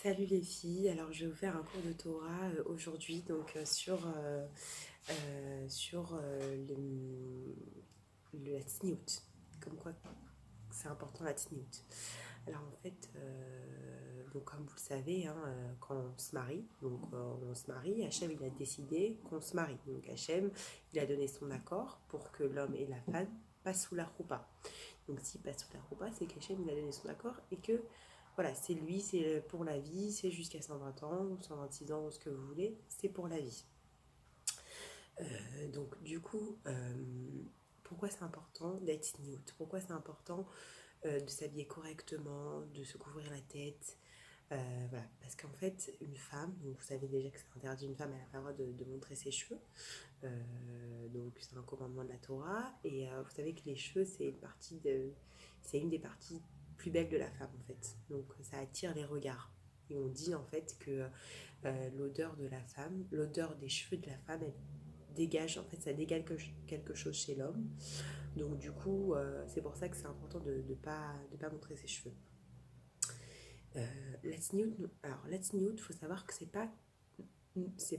Salut les filles, alors je vais vous faire un cours de Torah aujourd'hui la tsniout, comme quoi c'est important la tsniout. Alors en fait, donc comme vous le savez, hein, quand on se marie, Hachem il a décidé qu'on se marie. Donc Hachem il a donné son accord pour que l'homme et la femme passent sous la roupa. Donc s'il passe sous la roupa, c'est qu'Hachem il a donné son accord et que voilà, c'est lui, c'est pour la vie, c'est jusqu'à 120 ans ou 126 ans ou ce que vous voulez, c'est pour la vie. Donc du coup, pourquoi c'est important d'être nude? Pourquoi c'est important de s'habiller correctement, de se couvrir la tête? Voilà, parce qu'en fait, une femme, donc vous savez déjà que c'est interdit, une femme elle n'a pas le droit de montrer ses cheveux, donc c'est un commandement de la Torah, et vous savez que les cheveux c'est une des parties plus belles de la femme en fait, donc ça attire les regards. Et on dit en fait que l'odeur de la femme, l'odeur des cheveux de la femme, elle dégage, en fait ça dégage quelque chose chez l'homme. Donc du coup, c'est pour ça que c'est important de pas montrer ses cheveux. La tsniout, alors la tsniout, il faut savoir que c'est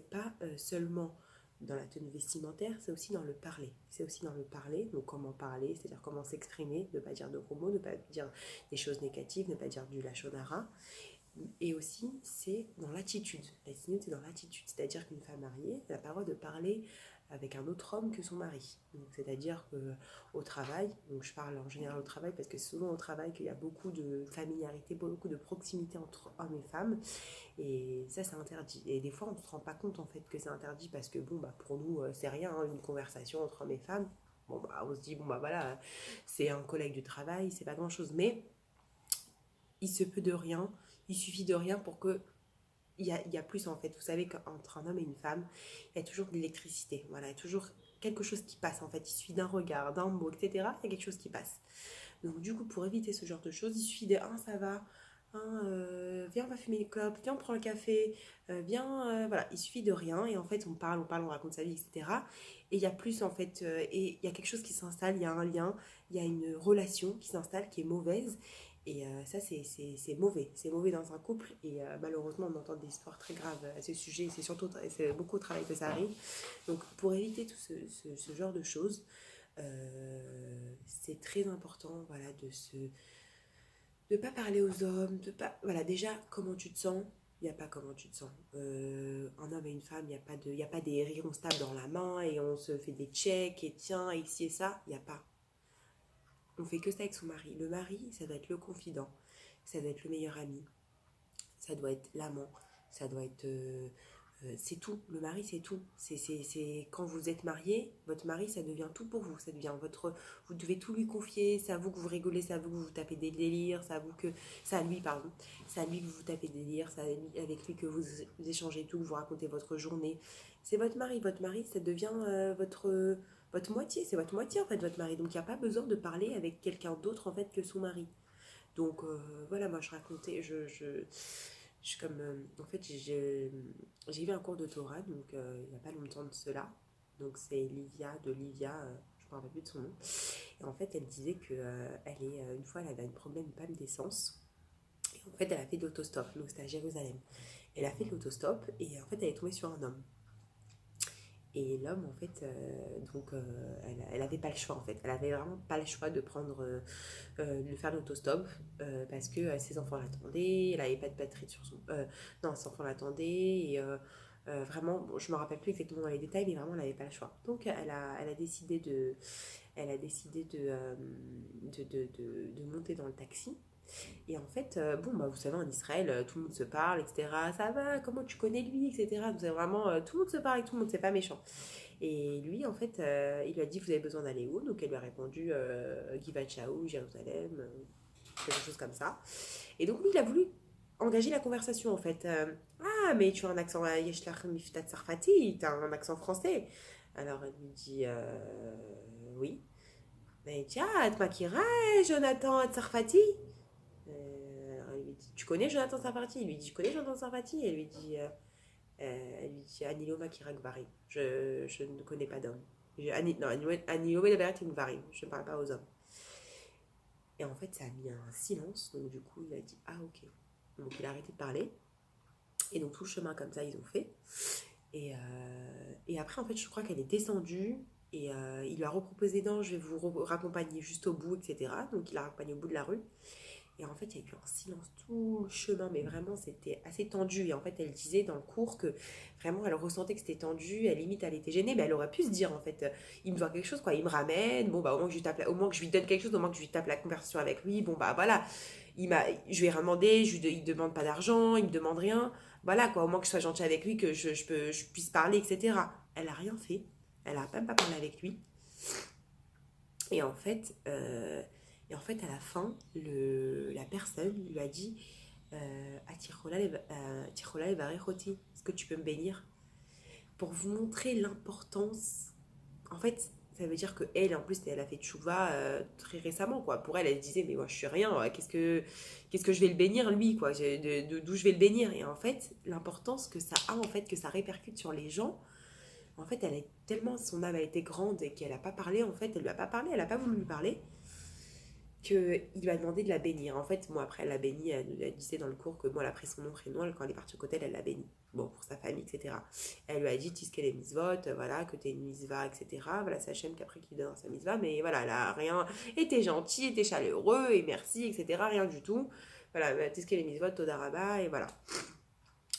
pas seulement dans la tenue vestimentaire, c'est aussi dans le parler. C'est aussi dans le parler, donc comment parler, c'est-à-dire comment s'exprimer, ne pas dire de gros mots, ne pas dire des choses négatives, ne pas dire du lachonara. Et aussi, c'est dans l'attitude. La tsniout, c'est dans l'attitude. C'est-à-dire qu'une femme mariée n'a pas le droit de parler avec un autre homme que son mari. C'est-à-dire qu'au travail, donc je parle en général au travail parce que c'est souvent au travail qu'il y a beaucoup de familiarité, beaucoup de proximité entre hommes et femmes. Et ça, c'est interdit. Et des fois, on ne se rend pas compte en fait que c'est interdit parce que bon, bah, pour nous, c'est rien, hein, une conversation entre hommes et femmes. Bon, bah, on se dit, bon, bah voilà, c'est un collègue du travail, c'est pas grand-chose. Mais il se peut de rien, il suffit de rien pour que il y a plus en fait. Vous savez qu'entre un homme et une femme, il y a toujours de l'électricité. Voilà, il y a toujours quelque chose qui passe en fait. Il suffit d'un regard, d'un mot, etc. Il y a quelque chose qui passe. Donc du coup, pour éviter ce genre de choses, il suffit de ah ça va, hein, viens on va fumer une clope, viens on prend le café, viens voilà, il suffit de rien et en fait on parle, on raconte sa vie, etc. Et il y a plus en fait, et il y a quelque chose qui s'installe, il y a un lien, il y a une relation qui s'installe qui est mauvaise. Et ça, c'est mauvais. C'est mauvais dans un couple. Et malheureusement, on entend des histoires très graves à ce sujet. C'est beaucoup au travail que ça arrive. Donc, pour éviter tout ce genre de choses, c'est très important voilà, de pas parler aux hommes. Voilà, déjà, comment tu te sens? Il n'y a pas comment tu te sens. Un homme et une femme, il y a pas des rires, on se tape dans la main et on se fait des checks et tiens, ici et ça. Il n'y a pas. On fait que ça avec son mari. Le mari, ça doit être le confident, ça doit être le meilleur ami, ça doit être l'amant, ça doit être. C'est tout. Le mari, c'est tout. Quand vous êtes marié, votre mari, ça devient tout pour vous. Ça devient votre. Vous devez tout lui confier. C'est à vous que vous rigolez, c'est à vous que vous vous tapez des délires, c'est à vous que. C'est à lui, pardon. C'est à lui que vous vous tapez des délires, c'est avec lui que vous échangez tout, vous racontez votre journée. C'est votre mari. Votre mari, ça devient votre moitié. C'est votre moitié, en fait, votre mari. Donc, il n'y a pas besoin de parler avec quelqu'un d'autre, en fait, que son mari. Donc voilà, moi je racontais, je suis comme, en fait j'ai eu un cours de Torah, donc il n'y a pas longtemps de cela. Donc c'est Livia, je ne me rappelle plus de son nom. Et en fait elle disait que une fois elle avait un problème de panne d'essence. Et en fait elle a fait de l'autostop, donc c'était à Jérusalem. Elle a fait de l'autostop et en fait elle est tombée sur un homme. Et l'homme, en fait, elle avait pas le choix, en fait. Elle avait vraiment pas le choix de de faire l'autostop parce que ses enfants l'attendaient, elle avait pas de batterie sur son. Non, ses enfants l'attendaient et vraiment, bon, je me rappelle plus exactement les détails, mais vraiment, elle avait pas le choix. Donc, elle a décidé de monter dans le taxi. Et en fait, bon, bah, vous savez, en Israël, tout le monde se parle, etc. Ça va, comment tu connais lui, etc. Donc, c'est vraiment, tout le monde se parle avec tout le monde, c'est pas méchant. Et lui, en fait, il lui a dit, vous avez besoin d'aller où? Donc, elle lui a répondu, Givat Shaou, Jérusalem, quelque chose comme ça. Et donc, lui, il a voulu engager la conversation, en fait. Ah, mais tu as un accent, Yeshlach Miftat Sarfati, tu as un accent français. Alors, elle lui dit, oui. Mais tiens, Atmakira, Jonathan Sarfati. Elle lui dit, tu connais Jonathan Sarfati? Il lui dit, je connais Jonathan Sarfati. Elle lui dit, Anilo Makira Gvari. Je ne connais pas d'homme. Non, Anilo Makira Gvari. Je ne parle pas aux hommes. Et en fait, ça a mis un silence. Donc, du coup, il a dit, ah, ok. Donc, il a arrêté de parler. Et donc tout le chemin comme ça, ils ont fait. Et après, en fait, je crois qu'elle est descendue. Et il lui a reproposé, non, je vais vous raccompagner juste au bout, etc. Donc il l'a raccompagné au bout de la rue. Et en fait, il y a eu un silence tout le chemin, mais vraiment, c'était assez tendu. Et en fait, elle disait dans le cours que vraiment, elle ressentait que c'était tendu. Elle limite, elle était gênée, mais elle aurait pu se dire, en fait, il me doit quelque chose, quoi. Il me ramène. Bon, bah, au moins que je lui tape, au moins que je lui donne quelque chose, au moins que je lui tape la conversation avec lui. Bon, bah, voilà. Je lui ai rien demandé. Il demande pas d'argent, il me demande rien. Voilà, quoi. Au moins que je sois gentille avec lui, que je puisse parler, etc. Elle a rien fait. Elle a même pas parlé avec lui. Et en fait, euh, à la fin, la personne lui a dit Atirola et Varechoti, est-ce que tu peux me bénir? Pour vous montrer l'importance. En fait, ça veut dire que elle, en plus, elle a fait tchouva très récemment, quoi. Pour elle, elle disait, mais moi, je suis rien, qu'est-ce que je vais le bénir, lui, quoi. D'où je vais le bénir? Et en fait, l'importance que ça a, en fait, que ça répercute sur les gens, en fait, elle est tellement, son âme a été grande et qu'elle n'a pas parlé, en fait, elle lui a pas parlé, elle n'a pas voulu lui parler, qu'il lui a demandé de la bénir. En fait, moi, après, elle l'a béni, elle disait dans le cours que moi, elle a pris son nom, prénom, quand elle est partie au côté, elle l'a béni. Bon, pour sa famille, etc. Elle lui a dit, qu'elle est misvot, voilà, que t'es une misva, etc. Voilà, c'est Hachem qui a pris qui lui donne sa misva, mais voilà, elle a rien, était gentil, était chaleureux, et merci, etc. Rien du tout. Voilà, qu'elle est misvot, Todaraba, et voilà.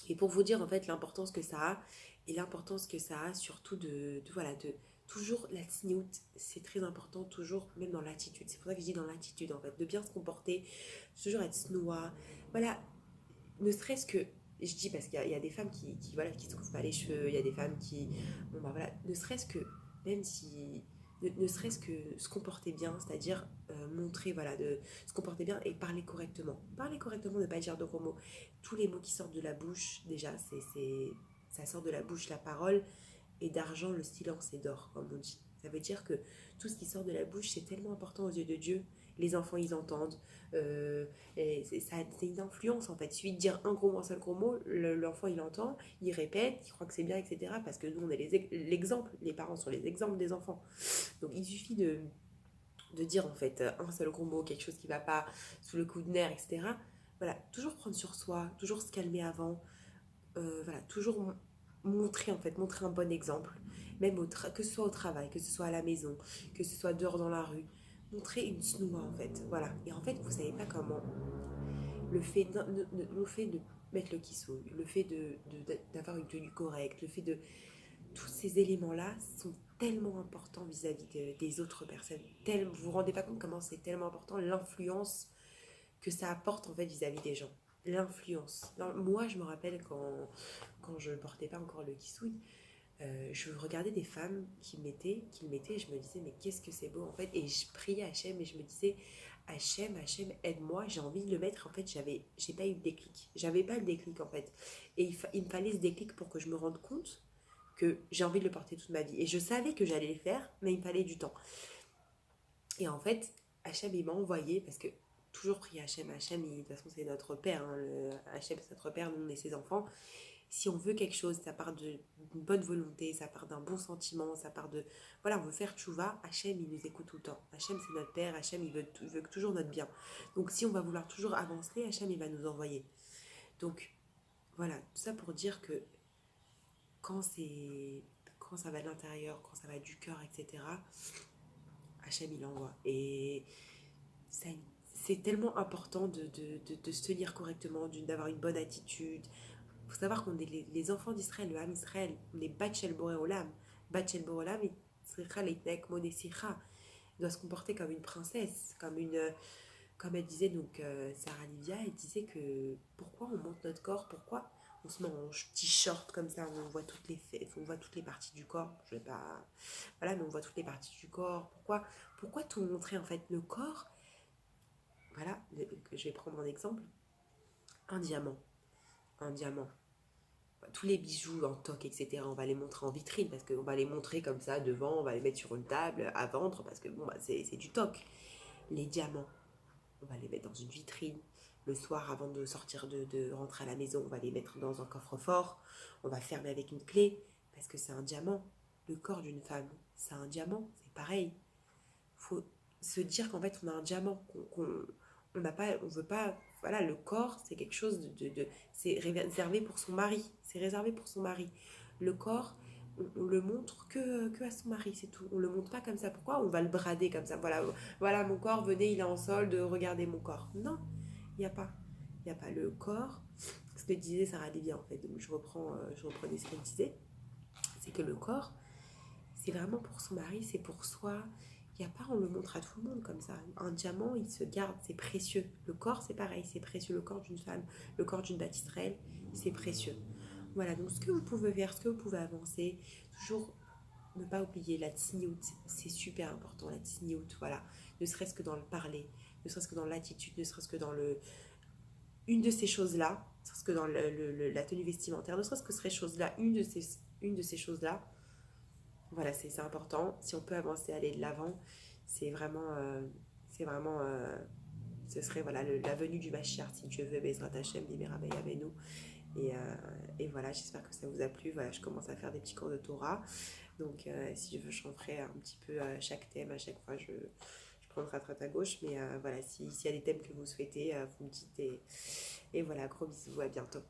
Et pour vous dire, en fait, l'importance que ça a, et l'importance que ça a surtout voilà, de toujours la tsniout, c'est très important, toujours, même dans l'attitude. C'est pour ça que je dis dans l'attitude, en fait, de bien se comporter, toujours être snoa. Voilà, ne serait-ce que, je dis parce qu'il y a des femmes voilà, qui se coupent pas les cheveux, il y a des femmes qui, bon bah voilà, ne serait-ce que, même si, ne serait-ce que se comporter bien, c'est-à-dire montrer, voilà, de se comporter bien et parler correctement. Parler correctement, ne pas dire de gros mots. Tous les mots qui sortent de la bouche, déjà, ça sort de la bouche, la parole, et d'argent, le silence est d'or, comme on dit. Ça veut dire que tout ce qui sort de la bouche, c'est tellement important aux yeux de Dieu. Les enfants, ils entendent. Euh, c'est une influence, en fait. Il suffit de dire un gros mot, un seul gros mot, l'enfant, il entend, il répète, il croit que c'est bien, etc. Parce que nous, on est l'exemple. Les parents sont les exemples des enfants. Donc, il suffit de dire, en fait, un seul gros mot, quelque chose qui ne va pas, sous le coup de nerf, etc. Voilà, toujours prendre sur soi, toujours se calmer avant. Voilà, toujours montrer, en fait, montrer un bon exemple, même que ce soit au travail, que ce soit à la maison, que ce soit dehors dans la rue, montrer une snoua, en fait, voilà. Et en fait, vous savez pas comment le fait de mettre le kissou, le fait d'avoir une tenue correcte, le fait de tous ces éléments-là sont tellement importants vis-à-vis des autres personnes. Vous vous rendez pas compte comment c'est tellement important l'influence que ça apporte en fait vis-à-vis des gens. L'influence. Moi, je me rappelle quand je ne portais pas encore le kissoui, je regardais des femmes qui le mettaient et je me disais, mais qu'est-ce que c'est beau en fait. Et je priais Hachem et je me disais, Hachem, aide-moi, j'ai envie de le mettre. En fait, j'ai pas eu le déclic. J'avais pas le déclic en fait. Et il me fallait ce déclic pour que je me rende compte que j'ai envie de le porter toute ma vie. Et je savais que j'allais le faire, mais il me fallait du temps. Et en fait, Hachem, il m'a envoyé, parce que toujours prier Hachem, de toute façon, c'est notre père, hein, Hachem, c'est notre père, nous, on est ses enfants. Si on veut quelque chose, ça part d'une bonne volonté, ça part d'un bon sentiment, ça part de. Voilà, on veut faire tchouva, Hachem, il nous écoute tout le temps. Hachem, c'est notre père, Hachem, il veut toujours notre bien. Donc, si on va vouloir toujours avancer, Hachem, il va nous envoyer. Donc, voilà, tout ça pour dire que quand c'est. Quand ça va de l'intérieur, quand ça va du cœur, etc., Hachem, il envoie. Et ça, c'est tellement important de se tenir correctement, d'avoir une bonne attitude. Il faut savoir qu'on est les enfants d'Israël, le Ham Israël, on est Batchel Boréolam. Batchel Boréolam, il doit se comporter comme une princesse, comme elle disait, donc Sarah Livia, elle disait que pourquoi on monte notre corps, pourquoi on se met en t-shirt comme ça, on voit toutes les fesses, on voit toutes les parties du corps, je vais pas. Voilà, mais on voit toutes les parties du corps, pourquoi tout montrer en fait le corps? Voilà, je vais prendre un exemple. Un diamant. Un diamant. Tous les bijoux en toc, etc., on va les montrer en vitrine parce qu'on va les montrer comme ça devant, on va les mettre sur une table à vendre parce que bon, bah, c'est du toc. Les diamants, on va les mettre dans une vitrine. Le soir, avant de sortir, de rentrer à la maison, on va les mettre dans un coffre-fort. On va fermer avec une clé parce que c'est un diamant. Le corps d'une femme, c'est un diamant, c'est pareil. Faut se dire qu'en fait, on a un diamant, on n'a pas, on veut pas voilà, le corps, c'est quelque chose c'est réservé pour son mari. C'est réservé pour son mari. Le corps, on le montre que à son mari, c'est tout. On le montre pas comme ça. Pourquoi on va le brader comme ça? Voilà, voilà mon corps, venez, il est en solde, regardez mon corps. Non, il n'y a pas. Il n'y a pas le corps. Ce que disait Sarah Lévy, en fait, donc je reprenais ce qu'elle disait, c'est que le corps, c'est vraiment pour son mari, c'est pour soi. Il n'y a pas, on le montre à tout le monde comme ça. Un diamant, il se garde, c'est précieux. Le corps, c'est pareil, c'est précieux. Le corps d'une femme, le corps d'une bâtisserelle, c'est précieux. Voilà, donc ce que vous pouvez faire, ce que vous pouvez avancer, toujours ne pas oublier la tsniout, c'est super important, la tsniout, voilà. Ne serait-ce que dans le parler, ne serait-ce que dans l'attitude, ne serait-ce que dans une de ces choses-là, ne serait-ce que dans la tenue vestimentaire, ne serait-ce que ces choses-là, une de ces choses-là, voilà, c'est important. Si on peut avancer, aller de l'avant, c'est vraiment, ce serait voilà, la venue du Mashiach, si Dieu veut, Bezrat Hashem, Bimera Beyavenu. Et voilà, j'espère que ça vous a plu. Voilà, je commence à faire des petits cours de Torah. Donc, si je veux, j'en ferai un petit peu chaque thème. À chaque fois, je prendrai à droite à gauche. Mais voilà, s'il y a des thèmes que vous souhaitez, vous me dites. Et voilà, gros bisous, à bientôt.